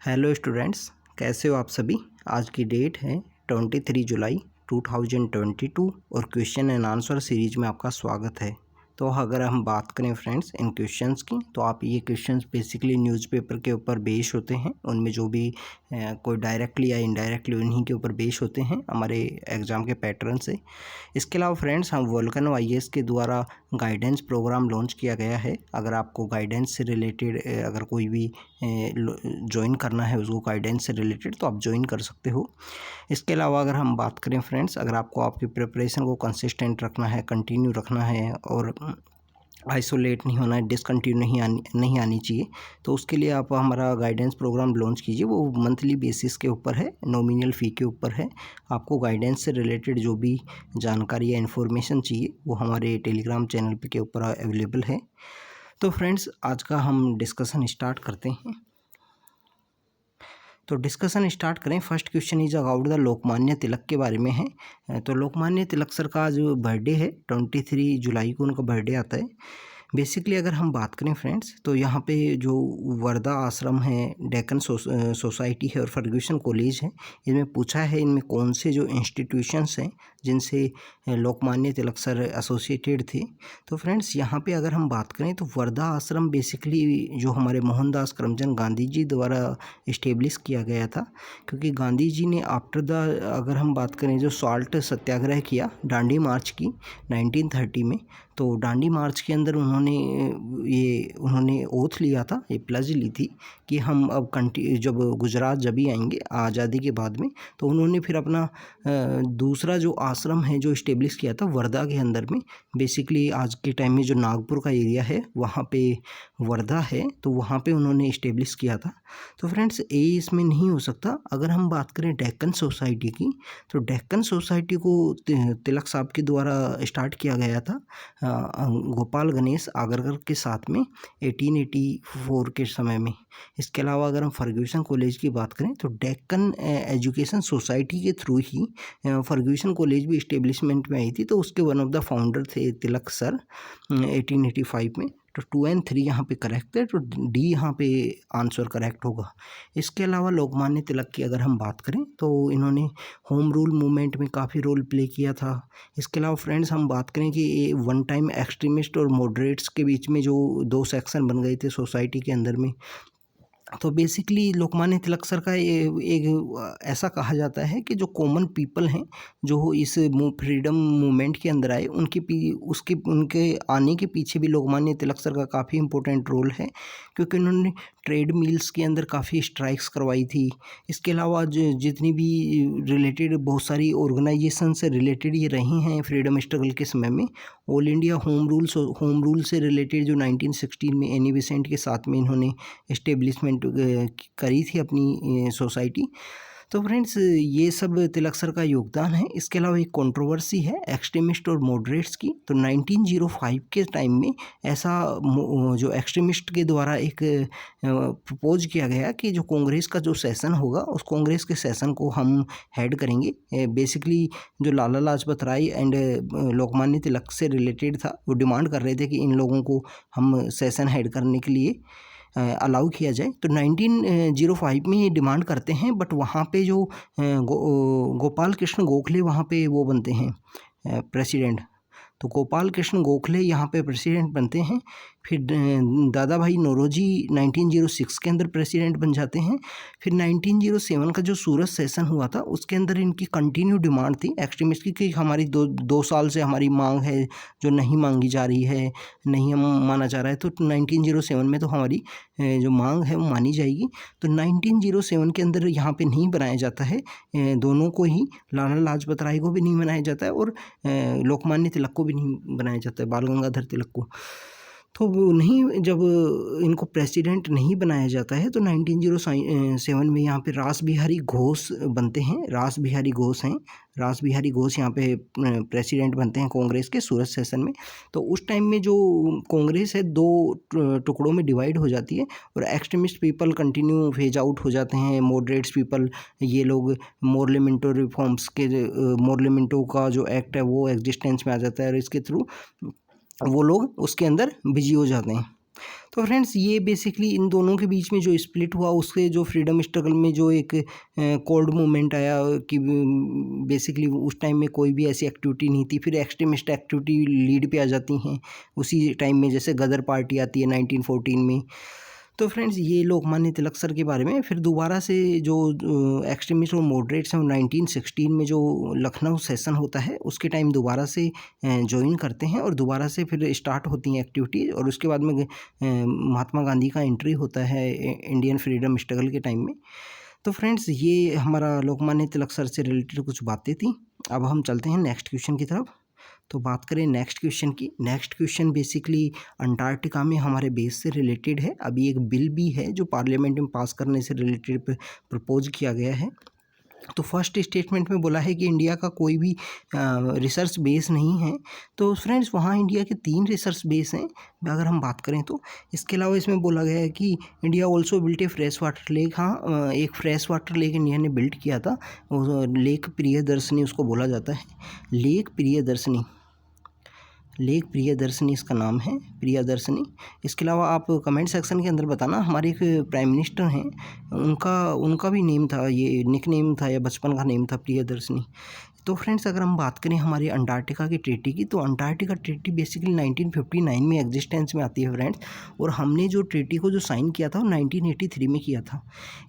Hello students, कैसे हो आप सभी। आज की डेट है 23 जुलाई 2022 और क्वेश्चन एंड आंसर सीरीज में आपका स्वागत है। तो अगर हम बात करें फ्रेंड्स इन क्वेश्चंस की, तो आप ये क्वेश्चंस बेसिकली न्यूज़पेपर के ऊपर बेस होते हैं। उनमें जो भी कोई डायरेक्टली या इनडायरेक्टली उन्हीं के ऊपर बेस होते हैं हमारे एग्ज़ाम के पैटर्न से। इसके अलावा फ्रेंड्स हम वोल्केनो आईएएस के द्वारा गाइडेंस प्रोग्राम लॉन्च किया गया है। अगर आपको गाइडेंस से रिलेटेड अगर कोई भी ज्वाइन करना है उसको गाइडेंस से रिलेटेड, तो आप ज्वाइन कर सकते हो। इसके अलावा अगर हम बात करें फ्रेंड्स, अगर आपको आपकी प्रिपरेशन को कंसिस्टेंट रखना है, कंटिन्यू रखना है और आइसोलेट नहीं होना है, डिसकंटिन्यू नहीं आनी चाहिए, तो उसके लिए आप हमारा गाइडेंस प्रोग्राम लॉन्च कीजिए। वो मंथली बेसिस के ऊपर है, नॉमिनल फ़ी के ऊपर है। आपको गाइडेंस से रिलेटेड जो भी जानकारी या इन्फॉर्मेशन चाहिए वो हमारे टेलीग्राम चैनल के ऊपर अवेलेबल है। तो फ्रेंड्स आज का हम डिस्कशन स्टार्ट करते हैं। तो डिस्कशन स्टार्ट करें। First question is about the Lokmanya Tilak के बारे में है। तो लोकमान्य तिलक सर का जो बर्थडे है 23 जुलाई को उनका बर्थडे आता है। बेसिकली अगर हम बात करें फ्रेंड्स, तो यहाँ पे जो वर्धा आश्रम है, डेक्कन सोसाइटी है और फर्ग्यूसन कॉलेज है, इसमें पूछा है इनमें कौन से जो इंस्टीट्यूशंस हैं जिनसे लोकमान्य तिलक सर एसोसिएटेड थे। तो फ्रेंड्स यहाँ पे अगर हम बात करें तो वर्धा आश्रम बेसिकली जो हमारे मोहनदास करमचंद गांधी जी द्वारा इस्टेब्लिश किया गया था, क्योंकि गांधी जी ने आफ्टर द अगर हम बात करें जो सॉल्ट सत्याग्रह किया दांडी मार्च की 1930 में, तो दांडी मार्च के अंदर उन्होंने ओथ लिया था, ये प्लेज ली थी कि हम अब जब गुजरात जब भी आएंगे आज़ादी के बाद में, तो उन्होंने फिर अपना दूसरा जो आश्रम है जो इस्टेब्लिश किया था वर्धा के अंदर में। बेसिकली आज के टाइम में जो नागपुर का एरिया है वहाँ पे वर्धा है, तो वहाँ पे उन्होंने इस्टेब्लिश किया था। तो फ्रेंड्स ये इसमें नहीं हो सकता। अगर हम बात करें डेक्कन सोसाइटी की, तो डेक्कन सोसाइटी को तिलक साहब के द्वारा स्टार्ट किया गया था गोपाल गणेश आगरकर के साथ में 1884 के समय में। इसके अलावा अगर हम फर्ग्यूसन कॉलेज की बात करें, तो डेक्कन एजुकेशन सोसाइटी के थ्रू ही फर्ग्यूसन कॉलेज भी इस्टेब्लिशमेंट में आई थी। तो उसके वन ऑफ द फाउंडर थे तिलक सर 1885 में। तो 2 और 3 यहाँ पे करेक्ट है, तो डी यहाँ पे आंसर करेक्ट होगा। इसके अलावा लोकमान्य तिलक की अगर हम बात करें, तो इन्होंने होम रूल मूवमेंट में काफ़ी रोल प्ले किया था। इसके अलावा फ्रेंड्स हम बात करें कि ये वन टाइम एक्सट्रीमिस्ट और मॉडरेट्स के बीच में जो 2 सेक्शन बन गए थे सोसाइटी के अंदर में, तो बेसिकली लोकमान्य तिलक सर का ये एक ऐसा कहा जाता है कि जो कॉमन पीपल हैं जो इस फ्रीडम मूवमेंट के अंदर आए, उनके आने के पीछे भी लोकमान्य तिलक सर का काफ़ी इम्पोर्टेंट रोल है, क्योंकि उन्होंने ट्रेड मिल्स के अंदर काफ़ी स्ट्राइक्स करवाई थी। इसके अलावा जितनी भी रिलेटेड बहुत सारी ऑर्गेनाइजेशन से रिलेटेड ये रही हैं फ्रीडम स्ट्रगल के समय में। ऑल इंडिया होम रूल से रिलेटेड जो 1916 में एनी बेसेंट के साथ में इन्होंने इस्टेब्लिशमेंट करी थी अपनी सोसाइटी। तो फ्रेंड्स ये सब तिलक सर का योगदान है। इसके अलावा एक कंट्रोवर्सी है एक्सट्रीमिस्ट और मॉडरेट्स की। तो 1905 के टाइम में ऐसा जो एक्सट्रीमिस्ट के द्वारा एक प्रपोज किया गया कि जो कांग्रेस का जो सेशन होगा उस कांग्रेस के सेशन को हम हेड करेंगे। बेसिकली जो लाला लाजपत राय एंड लोकमान्य तिलक से रिलेटेड था, वो डिमांड कर रहे थे कि इन लोगों को हम सेशन हेड करने के लिए अलाउ किया जाए। तो 1905 में ये डिमांड करते हैं, बट वहाँ पे जो गोपाल कृष्ण गोखले वहाँ पे वो बनते हैं प्रेसिडेंट। तो गोपाल कृष्ण गोखले यहाँ पे प्रेसिडेंट बनते हैं। फिर दादा भाई नौरोजी 1906 के अंदर प्रेसिडेंट बन जाते हैं। फिर 1907 का जो सूरत सेशन हुआ था उसके अंदर इनकी कंटिन्यू डिमांड थी एक्सट्रीमिस्ट की कि हमारी दो साल से हमारी मांग है जो नहीं मांगी जा रही है, नहीं हम माना जा रहा है। तो 1907 में तो हमारी जो मांग है वो मानी जाएगी। तो 1907 के अंदर यहाँ पे नहीं बनाया जाता है दोनों को ही, लाला लाजपत राय को भी नहीं बनाया जाता है और लोकमान्य तिलक को भी नहीं बनाया जाता है, बाल गंगाधर तिलक को। तो वो नहीं, जब इनको प्रेसिडेंट नहीं बनाया जाता है तो 1907 में यहाँ पे रास बिहारी घोष बनते हैं। रास बिहारी घोष हैं, रास बिहारी घोष यहाँ पे प्रेसिडेंट बनते हैं कांग्रेस के सूरत सेशन में। तो उस टाइम में जो कांग्रेस है 2 टुकड़ों में डिवाइड हो जाती है और extremist people continue phase out हो जाते हैं। मॉडरेट्स पीपल, ये लोग मोरलेमिंटो रिफॉर्म्स के मोरलेमिंटो का जो एक्ट है वो एग्जिस्टेंस में आ जाता है और इसके थ्रू वो लोग उसके अंदर बिजी हो जाते हैं। तो फ्रेंड्स ये बेसिकली इन दोनों के बीच में जो स्प्लिट हुआ उसके जो फ्रीडम स्ट्रगल में जो एक कोल्ड मूवमेंट आया कि बेसिकली उस टाइम में कोई भी ऐसी एक्टिविटी नहीं थी, फिर एक्सट्रीमिस्ट एक्टिविटी लीड पे आ जाती हैं उसी टाइम में, जैसे गदर पार्टी आती है 1914 में। तो फ्रेंड्स ये लोकमान्य तिलक सर के बारे में। फिर दोबारा से जो एक्सट्रीमिस्ट और मॉडरेट्स हैं 1916 में जो लखनऊ सेशन होता है उसके टाइम दोबारा से ज्वाइन करते हैं और दोबारा से फिर स्टार्ट होती हैं एक्टिविटी, और उसके बाद में महात्मा गांधी का एंट्री होता है इंडियन फ्रीडम स्ट्रगल के टाइम में। तो फ्रेंड्स ये हमारा लोकमान्य तिलक सर से रिलेटेड कुछ बातें थी। अब हम चलते हैं नेक्स्ट क्वेश्चन की तरफ। तो बात करें नेक्स्ट क्वेश्चन की। नेक्स्ट क्वेश्चन बेसिकली अंटार्कटिका में हमारे बेस से रिलेटेड है। अभी एक बिल भी है जो पार्लियामेंट में पास करने से रिलेटेड प्रपोज किया गया है। तो फर्स्ट स्टेटमेंट में बोला है कि इंडिया का कोई भी रिसर्च बेस नहीं है। तो फ्रेंड्स वहाँ इंडिया के 3 रिसर्च बेस हैं अगर हम बात करें तो। इसके अलावा इसमें बोला गया है कि इंडिया ऑल्सो बिल्ट ए फ्रेश वाटर लेक। हाँ, एक फ्रेश वाटर लेक इंडिया ने बिल्ट किया था, लेक प्रियदर्शनी उसको बोला जाता है, लेक प्रियदर्शनी। लेक प्रियदर्शनी इसका नाम है, प्रियदर्शनी। इसके अलावा आप कमेंट सेक्शन के अंदर बताना, हमारे एक प्राइम मिनिस्टर हैं उनका भी नेम था, ये निक नेम था या बचपन का नेम था प्रियदर्शनी। तो फ्रेंड्स अगर हम बात करें हमारे अंटार्कटिका की ट्रीटी की, तो अंटार्कटिका ट्रीटी बेसिकली 1959 में एग्जिस्टेंस में आती है फ्रेंड्स, और हमने जो ट्रीटी को जो साइन किया था वो 1983 में किया था।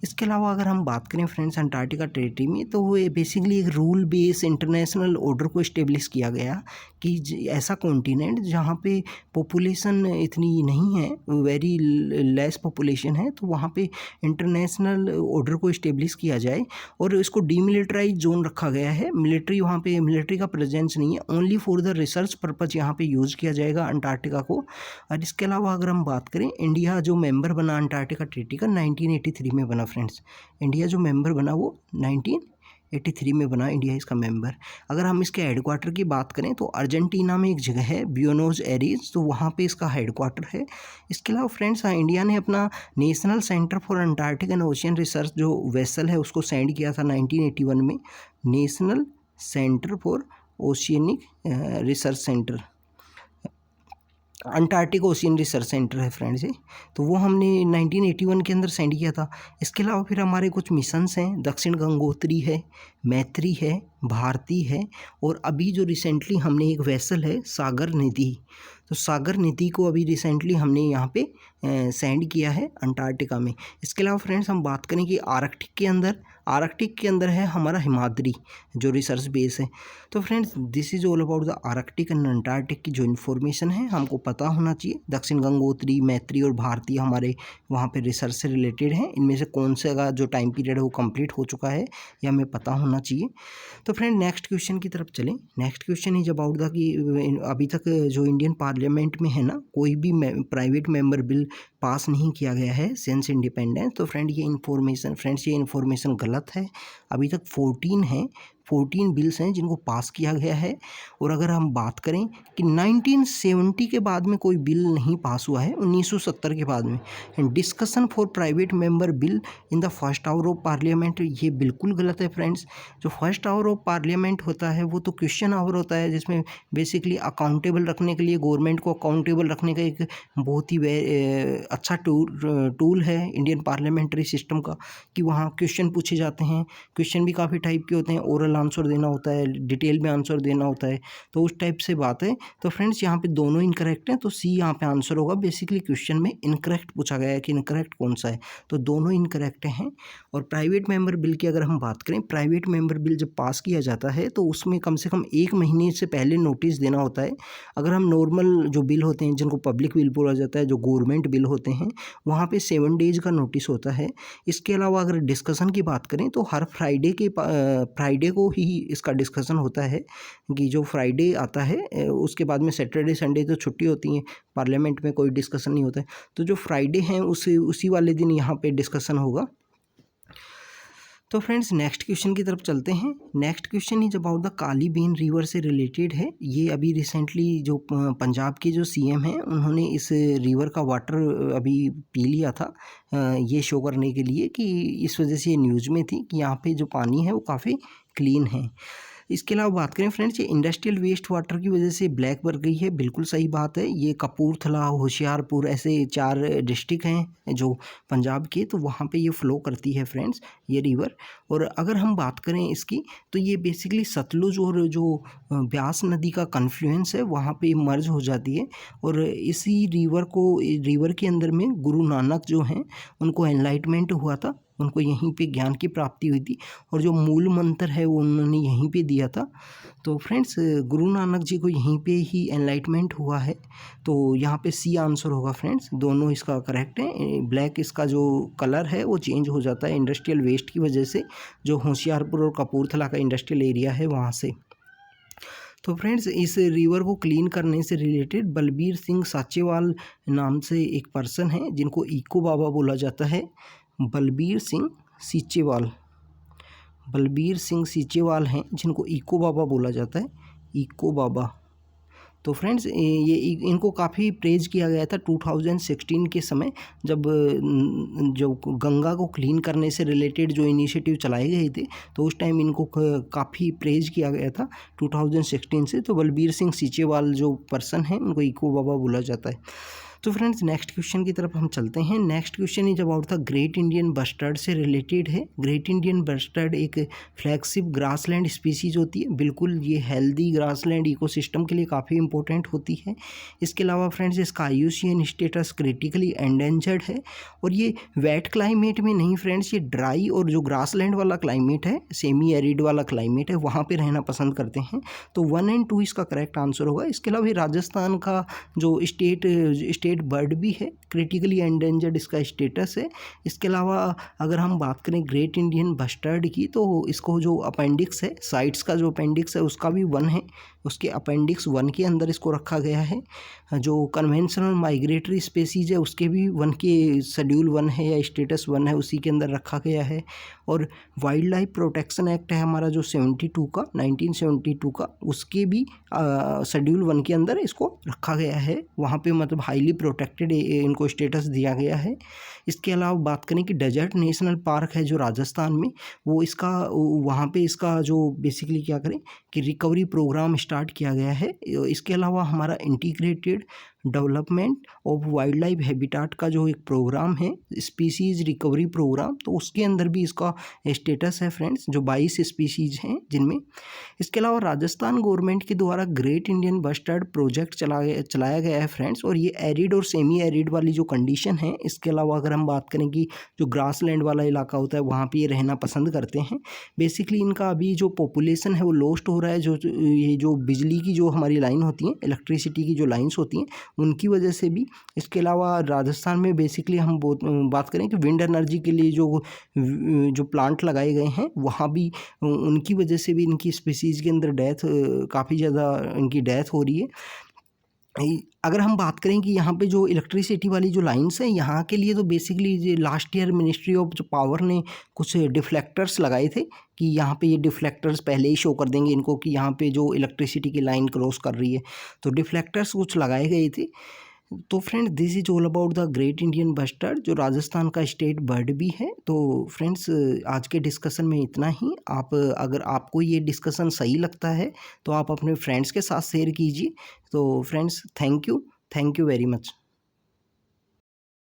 इसके अलावा अगर हम बात करें फ्रेंड्स अंटार्कटिका ट्रीटी में, तो वो बेसिकली एक रूल बेस इंटरनेशनल ऑर्डर को इस्टेब्लिश किया गया कि ऐसा कॉन्टिनेंट जहाँ पे पॉपुलेशन इतनी नहीं है, वेरी लेस पॉपुलेशन है, तो वहाँ पे इंटरनेशनल ऑर्डर को इस्टेब्लिश किया जाए और इसको डीमिलिटराइज जोन रखा गया है। वहाँ पे मिलिट्री का प्रेजेंस नहीं है, only for the research purpose यहाँ पे यूज़ किया जाएगा अंटार्कटिका को। और इसके अलावा अगर हम बात करें, इंडिया जो मेंबर बना अंटार्कटिका ट्रीटी का 1983 में बना फ्रेंड्स। इंडिया जो मेंबर बना वो 1983 में बना इंडिया इसका मेंबर। अगर हम इसके हेडक्वार्टर की बात करें तो अर्जेंटीना में एक जगह है ब्यूनोस एरीज, तो वहाँ पे इसका हेडक्वार्टर है। इसके अलावा फ्रेंड्स इंडिया ने अपना national centre for Antarctic and ocean research जो वेसल है उसको सेंड किया था 1981 में, national centre for oceanic research centre, Antarctic ocean research centre है फ्रेंड्स ये। तो वो हमने 1981 के अंदर सेंड किया था। इसके अलावा फिर हमारे कुछ मिशंस हैं, दक्षिण गंगोत्री है, मैत्री है, भारती है, और अभी जो रिसेंटली हमने एक वेसल है सागर निधि, तो सागर निधि को अभी रिसेंटली हमने यहाँ पे सेंड किया है अंटार्कटिका में। इसके अलावा फ्रेंड्स हम बात करें कि आर्कटिक के अंदर है हमारा हिमाद्री जो रिसर्च बेस है। तो friends this is all about the Arctic and Antarctic की जो इन्फॉर्मेशन है हमको पता होना चाहिए। दक्षिण गंगोत्री, मैत्री और भारतीय हमारे वहाँ पे रिसर्च से रिलेटेड हैं। इनमें से कौन से का जो टाइम पीरियड है वो कंप्लीट हो चुका है या हमें पता होना चाहिए। तो फ्रेंड नेक्स्ट क्वेश्चन की तरफ चलें। Next question is about the कि अभी तक जो इंडियन पार्लियामेंट में है ना, कोई भी प्राइवेट मेंबर बिल पास नहीं किया गया है सिंस इंडिपेंडेंस। तो फ्रेंड ये इन्फॉर्मेशन गलत है। अभी तक 14 बिल्स हैं जिनको पास किया गया है। और अगर हम बात करें कि 1970 के बाद में कोई बिल नहीं पास हुआ है, 1970 के बाद में। Discussion for private member bill in the first hour of parliament, ये बिल्कुल गलत है फ्रेंड्स। जो फर्स्ट आवर ऑफ पार्लियामेंट होता है वो तो क्वेश्चन आवर होता है, जिसमें बेसिकली अकाउंटेबल रखने के लिए, गवर्नमेंट को अकाउंटेबल रखने का एक बहुत ही अच्छा टूल है इंडियन पार्लियामेंट्री सिस्टम का, कि वहाँ क्वेश्चन पूछे जाते हैं। क्वेश्चन भी काफ़ी टाइप के होते हैं, ओरल आंसर देना होता है, डिटेल में आंसर देना होता है, तो उस टाइप से बात है। तो फ्रेंड्स यहाँ पे दोनों इनकरेक्ट हैं, तो सी यहाँ पे आंसर होगा। बेसिकली क्वेश्चन में इनकरेक्ट पूछा गया है कि इनकरेक्ट कौन सा है, तो दोनों इनकरेक्ट हैं। और प्राइवेट मेंबर बिल की अगर हम बात करें, प्राइवेट मेंबर बिल जब पास किया जाता है तो उसमें कम से कम 1 महीने से पहले नोटिस देना होता है। अगर हम नॉर्मल जो बिल होते हैं जिनको पब्लिक बिल बोला जाता है, जो गवर्नमेंट बिल होते हैं, वहाँ पे 7 डेज का नोटिस होता है। इसके अलावा अगर डिस्कशन की बात करें तो हर फ्राइडे को ही इसका डिस्कशन होता है, कि जो फ्राइडे आता है उसके बाद में सैटरडे संडे तो छुट्टी होती है, पार्लियामेंट में कोई डिस्कशन नहीं होता है। तो जो फ्राइडे हैं उसी वाले दिन यहाँ पे डिस्कशन होगा। तो फ्रेंड्स नेक्स्ट क्वेश्चन की तरफ चलते हैं। Next question is about the Kali Bein river से रिलेटेड है। ये अभी रिसेंटली जो पंजाब के जो सीएम हैं उन्होंने इस रिवर का वाटर अभी पी लिया था, ये शो करने के लिए कि इस वजह से ये न्यूज़ में थी कि यहाँ पे जो पानी है वो काफ़ी क्लीन है। इसके अलावा बात करें फ्रेंड्स, ये इंडस्ट्रियल वेस्ट वाटर की वजह से ब्लैक बढ़ गई है, बिल्कुल सही बात है। ये कपूरथला, होशियारपुर ऐसे 4 डिस्ट्रिक्ट हैं जो पंजाब के, तो वहाँ पे ये फ़्लो करती है फ्रेंड्स ये रिवर। और अगर हम बात करें इसकी, तो ये बेसिकली सतलुज और जो ब्यास नदी का कन्फ्लुएंस है वहाँ पे मर्ज हो जाती है। और इसी रिवर के अंदर में गुरु नानक जो हैं उनको एनलाइटमेंट हुआ था, उनको यहीं पे ज्ञान की प्राप्ति हुई थी, और जो मूल मंत्र है वो उन्होंने यहीं पे दिया था। तो फ्रेंड्स, गुरु नानक जी को यहीं पे ही एनलाइटमेंट हुआ है, तो यहाँ पे सी आंसर होगा फ्रेंड्स, दोनों इसका करेक्ट है। ब्लैक इसका जो कलर है वो चेंज हो जाता है इंडस्ट्रियल वेस्ट की वजह से, जो होशियारपुर और कपूरथला का इंडस्ट्रियल एरिया है वहाँ से। तो फ्रेंड्स, इस रिवर को क्लीन करने से रिलेटेड बलबीर सिंह साचेवाल नाम से एक पर्सन है जिनको इको बाबा बोला जाता है। बलबीर सिंह सीचेवाल हैं जिनको इको बाबा बोला जाता है, इको बाबा। तो फ्रेंड्स, ये इनको काफ़ी प्रेज किया गया था 2016 के समय, जब गंगा को क्लीन करने से रिलेटेड जो इनिशिएटिव चलाए गए थे, तो उस टाइम इनको काफ़ी प्रेज किया गया था 2016 से। तो बलबीर सिंह सीचेवाल जो पर्सन है उनको इको बाबा बोला जाता है। तो फ्रेंड्स, नेक्स्ट क्वेश्चन की तरफ हम चलते हैं। Next question is about the great Indian bustard से रिलेटेड है। ग्रेट इंडियन बस्टर्ड एक फ्लैगशिप ग्रासलैंड स्पीसीज होती है, बिल्कुल ये हेल्दी ग्रासलैंड इकोसिस्टम के लिए काफ़ी इंपॉर्टेंट होती है। इसके अलावा फ्रेंड्स, इसका IUCN स्टेटस क्रिटिकली एंडेंजर्ड है, और ये वेट क्लाइमेट में नहीं फ्रेंड्स, ये ड्राई और जो ग्रासलैंड वाला क्लाइमेट है, सेमी एरिड वाला क्लाइमेट है, वहाँ पर रहना पसंद करते हैं। तो 1 और 2 इसका करेक्ट आंसर होगा। इसके अलावा राजस्थान का जो स्टेट बर्ड भी है, क्रिटिकली एंडेंजर्ड इसका स्टेटस है। इसके अलावा अगर हम बात करें ग्रेट इंडियन बस्टर्ड की, तो इसको जो अपेंडिक्स है, साइट्स का जो अपेंडिक्स है उसका भी 1 है, उसके अपेंडिक्स 1 के अंदर इसको रखा गया है। जो कन्वेंशनल माइग्रेटरी स्पेसीज है उसके भी 1 के शेड्यूल 1 है या स्टेटस 1 है, उसी के अंदर रखा गया है। और वाइल्ड लाइफ प्रोटेक्शन एक्ट है हमारा जो 1972 का, उसके भी शेड्यूल 1 के अंदर इसको रखा गया है, वहाँ पे मतलब हाईली प्रोटेक्टेड इनको स्टेटस दिया गया है। इसके अलावा बात करें कि डेजर्ट नेशनल पार्क है जो राजस्थान में, वो इसका वहाँ पे इसका जो बेसिकली क्या करें कि रिकवरी प्रोग्राम स्टार्ट किया गया है। इसके अलावा हमारा integrated development of wild life habitat का जो एक प्रोग्राम है, स्पीसीज़ रिकवरी प्रोग्राम, तो उसके अंदर भी इसका स्टेटस है फ्रेंड्स, जो 22 स्पीसीज़ हैं जिनमें। इसके अलावा राजस्थान गवर्नमेंट के द्वारा ग्रेट इंडियन बस्टर्ड प्रोजेक्ट चलाया गया है फ्रेंड्स, और ये एरिड और सेमी एरिड वाली जो कंडीशन है। इसके अलावा अगर हम बात करें कि जो ग्रासलैंड वाला इलाका होता है वहाँ पे ये रहना पसंद करते हैं। बेसिकली इनका अभी जो पॉपुलेशन है वो लॉस्ट हो रहा है, ये जो बिजली की जो हमारी लाइन होती हैं, इलेक्ट्रिसिटी की जो लाइन्स होती हैं, उनकी वजह से भी। इसके अलावा राजस्थान में बेसिकली हम बात करें कि विंड एनर्जी के लिए जो प्लांट लगाए गए हैं, वहाँ भी उनकी वजह से भी इनकी स्पीसीज़ के अंदर काफ़ी ज़्यादा इनकी डेथ हो रही है। अगर हम बात करें कि यहाँ पे जो इलेक्ट्रिसिटी वाली जो लाइन्स हैं, यहाँ के लिए तो basically last year ministry of जो पावर ने कुछ डिफ्लेक्टर्स लगाए थे कि यहाँ पे ये डिफ्लेक्टर्स पहले ही शो कर देंगे इनको कि यहाँ पे जो इलेक्ट्रिसिटी की लाइन क्रॉस कर रही है, तो डिफ्लेक्टर्स कुछ लगाए गए थे। तो friends, this is all about the great Indian bustard, जो राजस्थान का स्टेट बर्ड भी है। तो फ्रेंड्स, आज के डिस्कशन में इतना ही। अगर आपको ये डिस्कशन सही लगता है तो आप अपने फ्रेंड्स के साथ शेयर कीजिए। तो friends, thank you very much.